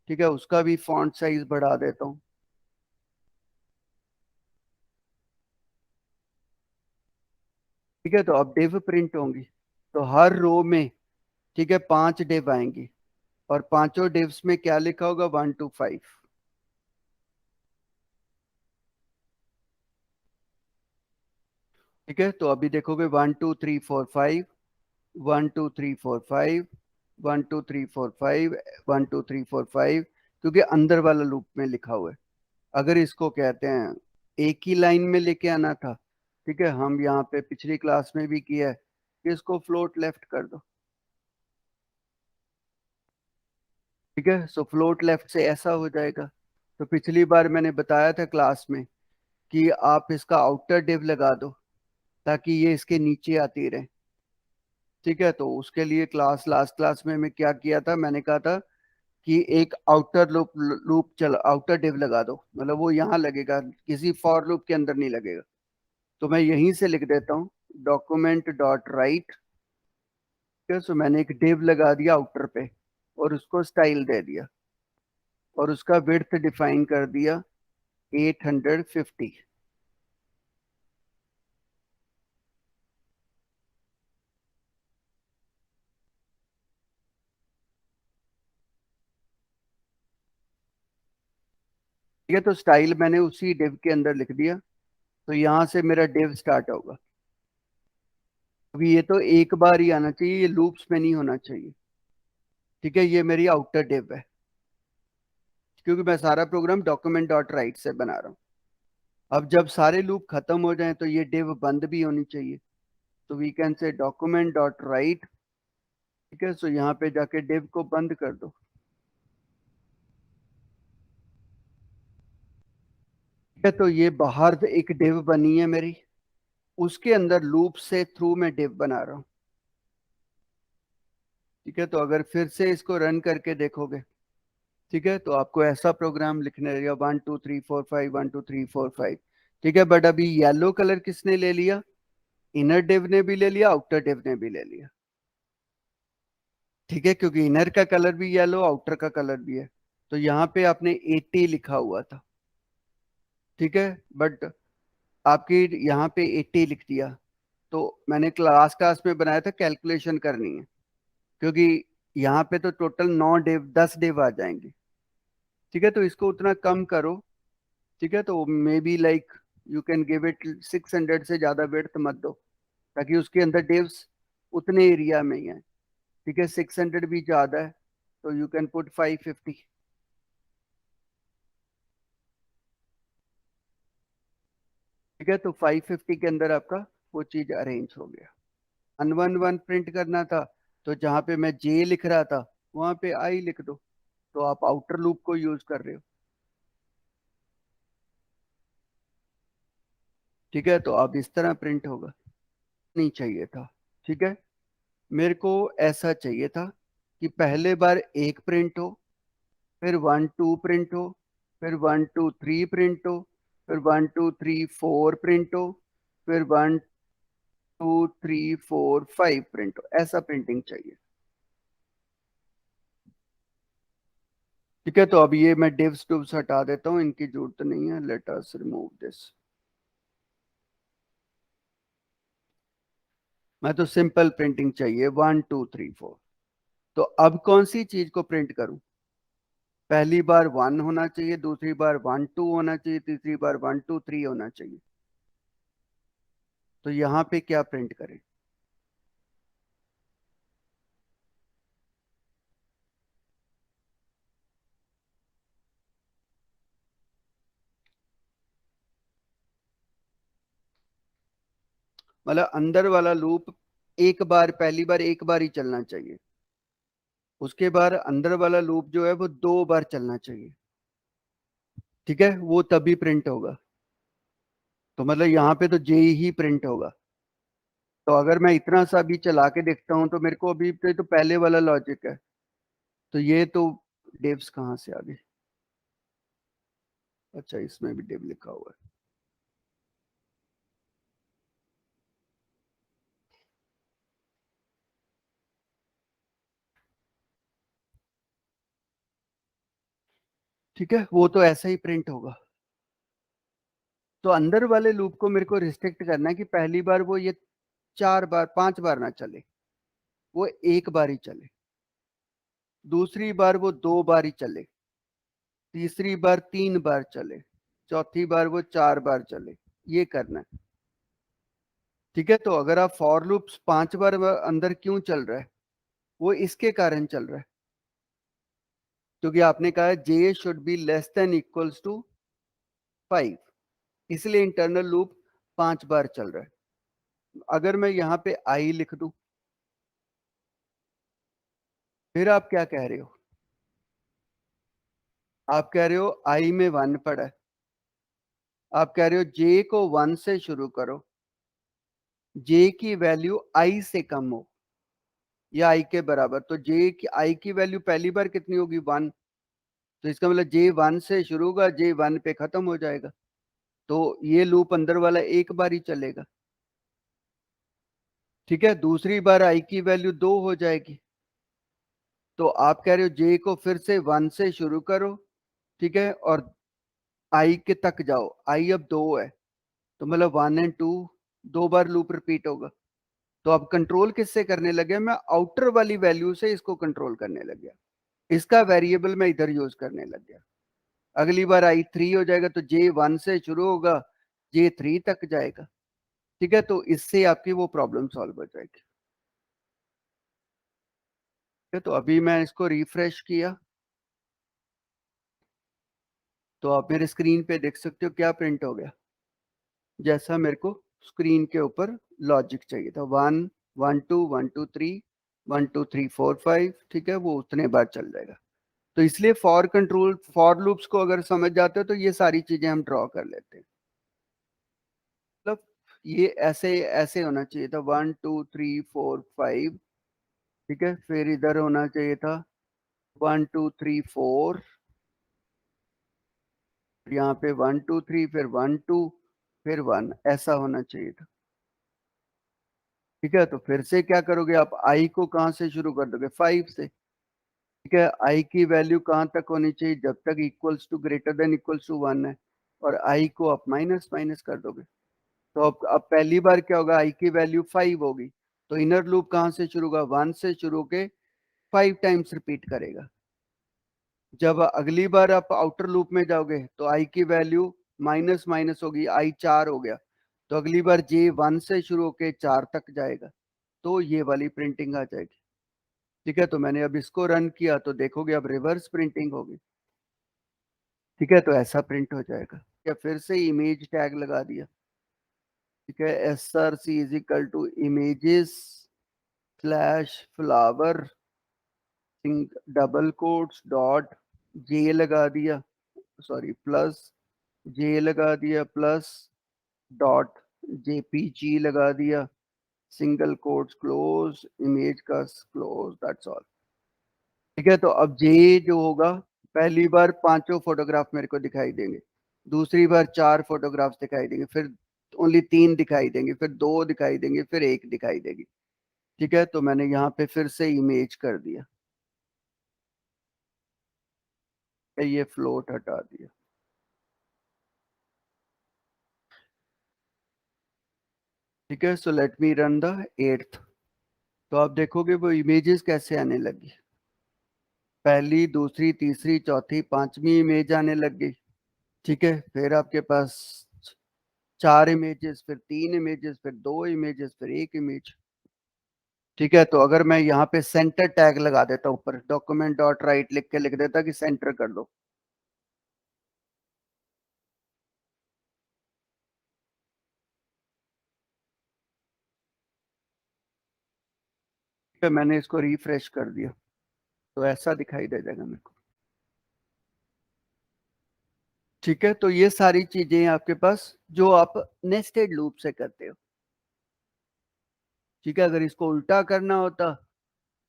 ठीक है। उसका भी फॉन्ट साइज बढ़ा देता हूँ, ठीक है। तो अब डिव प्रिंट होंगी, तो हर रो में, ठीक है, 5 डिव आएंगी। और पांचों डिव्स में क्या लिखा होगा, 1 to 5, ठीक है। तो अभी देखोगे 1 2 3 4 5, 1 2 3 4 5, 1 2 3 4 5, 1 2 3 4 5, क्योंकि अंदर वाला लूप में लिखा हुआ है। अगर इसको कहते हैं एक ही लाइन में लेके आना था, ठीक है, हम यहाँ पे पिछली क्लास में भी किया है कि इसको फ्लोट लेफ्ट कर दो, ठीक है। सो फ्लोट लेफ्ट से ऐसा हो जाएगा। तो पिछली बार मैंने बताया था क्लास में कि आप इसका आउटर डिव लगा दो ताकि ये इसके नीचे आती रहे, ठीक है। तो उसके लिए क्लास, लास्ट क्लास में मैं क्या किया था, मैंने कहा था कि एक आउटर लूप लूप चल आउटर डिव लगा दो, मतलब वो यहाँ लगेगा, किसी फॉर लूप के अंदर नहीं लगेगा। तो मैं यहीं से लिख देता हूँ डॉक्यूमेंट डॉट राइट, सो मैंने एक डिव लगा दिया आउटर पे और उसको स्टाइल दे दिया और उसका विड्थ डिफाइन कर दिया 850, ठीक है, तो स्टाइल मैंने उसी डिव के अंदर लिख दिया, तो यहां से मेरा डिव स्टार्ट होगा। अभी ये तो एक बार ही आना चाहिए, ये लूप्स में नहीं होना चाहिए। ठीक है, ये मेरी आउटर डिव है, क्योंकि मैं सारा प्रोग्राम डॉक्यूमेंट डॉट राइट से बना रहा हूँ। अब जब सारे लूप खत्म हो जाएं तो ये डिव बंद भी होनी चाहिए, तो we can say document dot write. ठीक है, सो यहाँ पे जाके डिव को बंद कर दो। ठीक है, तो ये बाहर एक डिव बनी है मेरी, उसके अंदर लूप से थ्रू मैं डिव बना रहा हूँ। ठीक है, तो अगर फिर से इसको रन करके देखोगे, ठीक है, तो आपको ऐसा प्रोग्राम लिखने लगेगा 1 2 3 4 5 1 2 3 4 5। ठीक है, बट अभी येलो कलर किसने ले लिया? इनर डिव ने भी ले लिया, आउटर डिव ने भी ले लिया। ठीक है, क्योंकि इनर का कलर भी येलो, आउटर का कलर भी है, तो यहाँ पे आपने 80 लिखा हुआ था। ठीक है, बट आपकी यहाँ पे 80 लिख दिया, तो मैंने क्लास क्लास में बनाया था कैलकुलेशन करनी है, क्योंकि यहाँ पे तो टोटल 9 डिव 10 डिव आ जाएंगे। ठीक है, तो इसको उतना कम करो। ठीक है, तो may be like you can give it 600 से ज्यादा विड्थ मत दो, ताकि उसके अंदर डिव्स उतने एरिया में ही है। ठीक है, 600 भी ज्यादा है, तो यू कैन पुट 550। ठीक है, तो 550 के अंदर आपका वो चीज अरेंज हो गया। 111 प्रिंट करना था, तो जहां पे मैं जे लिख रहा था वहां पे आई लिख दो, तो आप आउटर लूप को यूज कर रहे हो। ठीक है, तो अब इस तरह प्रिंट होगा, नहीं चाहिए था। ठीक है, मेरे को ऐसा चाहिए था कि पहले बार एक प्रिंट हो, फिर 1 2 प्रिंट हो, फिर 1 2 3 प्रिंट हो, फिर 1 2 3 4 प्रिंट हो, फिर 1 2 3 4 5 प्रिंट हो। ऐसा प्रिंटिंग चाहिए। ठीक है, तो अब ये मैं डिव्स डुव्स हटा देता हूँ, इनकी जरूरत नहीं है। Let us remove this. मैं तो सिंपल प्रिंटिंग चाहिए 1 2 3 4। तो अब कौन सी चीज को प्रिंट करूं? पहली बार 1 होना चाहिए, दूसरी बार 1 2 होना चाहिए, तीसरी बार 1 2 3 होना चाहिए। तो यहाँ पे क्या प्रिंट करें? मतलब अंदर वाला लूप एक बार, पहली बार एक बार ही चलना चाहिए, उसके बाद अंदर वाला लूप जो है वो 2 बार चलना चाहिए। ठीक है, वो तभी प्रिंट होगा। तो मतलब यहाँ पे तो जे ही प्रिंट होगा। तो अगर मैं इतना सा भी चला के देखता हूँ, तो मेरे को अभी तो पहले वाला लॉजिक है, तो ये तो डिव्स कहाँ से आ गए? अच्छा, इसमें भी डिव लिखा हुआ है। ठीक है, वो तो ऐसा ही प्रिंट होगा। तो अंदर वाले लूप को मेरे को रिस्ट्रिक्ट करना है कि पहली बार वो ये 4 बार 5 बार ना चले, वो एक बार ही चले। दूसरी बार वो 2 बार ही चले, तीसरी बार 3 बार चले, चौथी बार वो 4 बार चले। ये करना है। ठीक है, तो अगर आप फॉर लूप्स 5 बार अंदर क्यों चल रहा है, वो इसके कारण चल रहा है, क्योंकि आपने कहा J should be less than equals to 5, इसलिए इंटरनल लूप 5 बार चल रहा है। अगर मैं यहाँ पे आई लिख दूं, फिर आप क्या कह रहे हो? आप कह रहे हो आई में 1 पड़ा है, आप कह रहे हो जे को 1 से शुरू करो, जे की वैल्यू आई से कम हो या आई के बराबर। तो जे की आई की वैल्यू पहली बार कितनी होगी? 1। तो इसका मतलब जे 1 से शुरू होगा, जे 1 पे खत्म हो जाएगा, तो ये लूप अंदर वाला एक बार ही चलेगा। ठीक है, दूसरी बार आई की वैल्यू 2 हो जाएगी, तो आप कह रहे हो जे को फिर से 1 से शुरू करो, ठीक है, और आई के तक जाओ। आई अब 2 है, तो मतलब 1 और 2, 2 बार लूप रिपीट होगा। तो अब कंट्रोल किससे करने लगे? मैं आउटर वाली वैल्यू से इसको कंट्रोल करने लग गया, इसका वेरिएबल मैं इधर यूज करने लग गया। अगली बार i3 हो जाएगा तो j1 से शुरू होगा, j3 तक जाएगा। ठीक है, तो इससे आपकी वो प्रॉब्लम सॉल्व हो जाएगी। ठीक है, तो अभी मैं इसको रिफ्रेश किया तो आप मेरे स्क्रीन पे देख सकते हो क्या प्रिंट हो गया, जैसा मेरे को स्क्रीन के ऊपर लॉजिक चाहिए था। 1 1 2 1 2 3 1 2 3 4 5। ठीक है, वो उतने बार चल जाएगा। तो इसलिए फॉर कंट्रोल, फॉर लूप्स को अगर समझ जाते हो तो ये सारी चीजें हम ड्रॉ कर लेते हैं। मतलब ये ऐसे ऐसे होना चाहिए था, 1 2 3 4 5। ठीक है, फिर इधर होना चाहिए था 1 2 3 4, यहाँ पे 1 2 3, फिर 1 2, फिर 1, ऐसा होना चाहिए था। ठीक है, तो फिर से क्या करोगे आप, आई को कहाँ से शुरू कर दोगे, 5 से। ठीक है, आई की वैल्यू कहाँ तक होनी चाहिए, जब तक equals to greater than equals to 1 है, और आई को आप माइनस माइनस कर दोगे। तो अब पहली बार क्या होगा, आई की वैल्यू 5 होगी, तो इनर लूप कहाँ से शुरू होगा, 1 से शुरू के 5 टाइम्स रिपीट करेगा। जब अगली बार आप आउटर लूप में जाओगे तो आई की वैल्यू माइनस माइनस होगी, आई 4 हो गया, तो अगली बार j1 से शुरू होके 4 तक जाएगा, तो ये वाली प्रिंटिंग आ जाएगी। ठीक है, तो मैंने अब इसको रन किया तो देखोगे अब रिवर्स प्रिंटिंग होगी। ठीक है, तो ऐसा प्रिंट हो जाएगा। क्या फिर से इमेज टैग लगा दिया। ठीक है, src is equal to images slash flower double quotes dot J लगा दिया, सॉरी प्लस जे लगा दिया, प्लस डॉट जेपीजी लगा दिया, सिंगल कोट्स क्लोज, इमेज का क्लोज, दैट्स ऑल। ठीक है, तो अब जे जो होगा, पहली बार पांचों फोटोग्राफ मेरे को दिखाई देंगे, दूसरी बार 4 फोटोग्राफ्स दिखाई देंगे, फिर ओनली 3 दिखाई देंगे, फिर 2 दिखाई देंगे, फिर 1 दिखाई देगी। ठीक है, तो मैंने यहाँ पे फिर से इमेज कर दिया, ये फ्लोट हटा दिया। ठीक है, so let me run the 8th। तो आप देखोगे वो इमेजेस कैसे आने लगी, पहली, दूसरी, तीसरी, चौथी, पांचवी इमेज आने लग गई। ठीक है, फिर आपके पास 4 इमेजेस, फिर 3 इमेजेस, फिर 2 इमेजेस, फिर 1 इमेज। ठीक है, तो अगर मैं यहाँ पे सेंटर टैग लगा देता ऊपर, डॉक्यूमेंट डॉट राइट लिख के लिख देता कि सेंटर कर दो, ठीक है, मैंने इसको रिफ्रेश कर दिया तो ऐसा दिखाई दे जाएगा मेरे को। ठीक है, तो ये सारी चीजें आपके पास जो आप नेस्टेड लूप से करते हो। ठीक है, अगर इसको उल्टा करना होता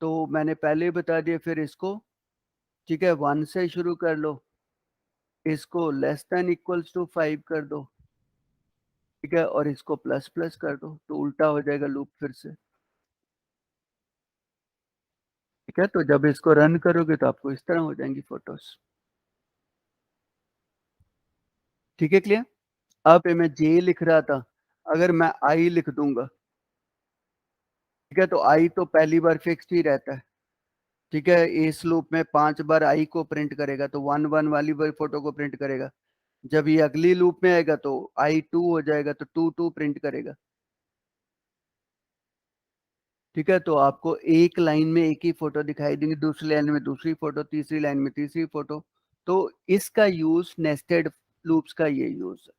तो मैंने पहले ही बता दिया, फिर इसको, ठीक है, 1 से शुरू कर लो, इसको लेस देन इक्वल्स टू 5 कर दो, ठीक है, और इसको प्लस प्लस कर दो, तो उल्टा हो जाएगा लूप फिर से। ठीक है, तो जब इसको रन करोगे तो आपको इस तरह हो जाएंगी फोटोज। ठीक है, क्लियर। अब ये मैं जे लिख रहा था, अगर मैं आई लिख दूंगा, ठीक है, तो आई तो पहली बार फिक्स्ड ही रहता है। ठीक है, इस लूप में 5 बार आई को प्रिंट करेगा, तो 1 1 वाली फोटो को प्रिंट करेगा। जब ये अगली लूप में आएगा तो i2 हो जाएगा, तो 2 2 प्रिंट करेगा। ठीक है, तो आपको एक लाइन में एक ही फोटो दिखाई देंगी, दूसरी लाइन में दूसरी फोटो, तीसरी लाइन में तीसरी फोटो। तो इसका यूज नेस्टेड लूप्स का ये यूज है।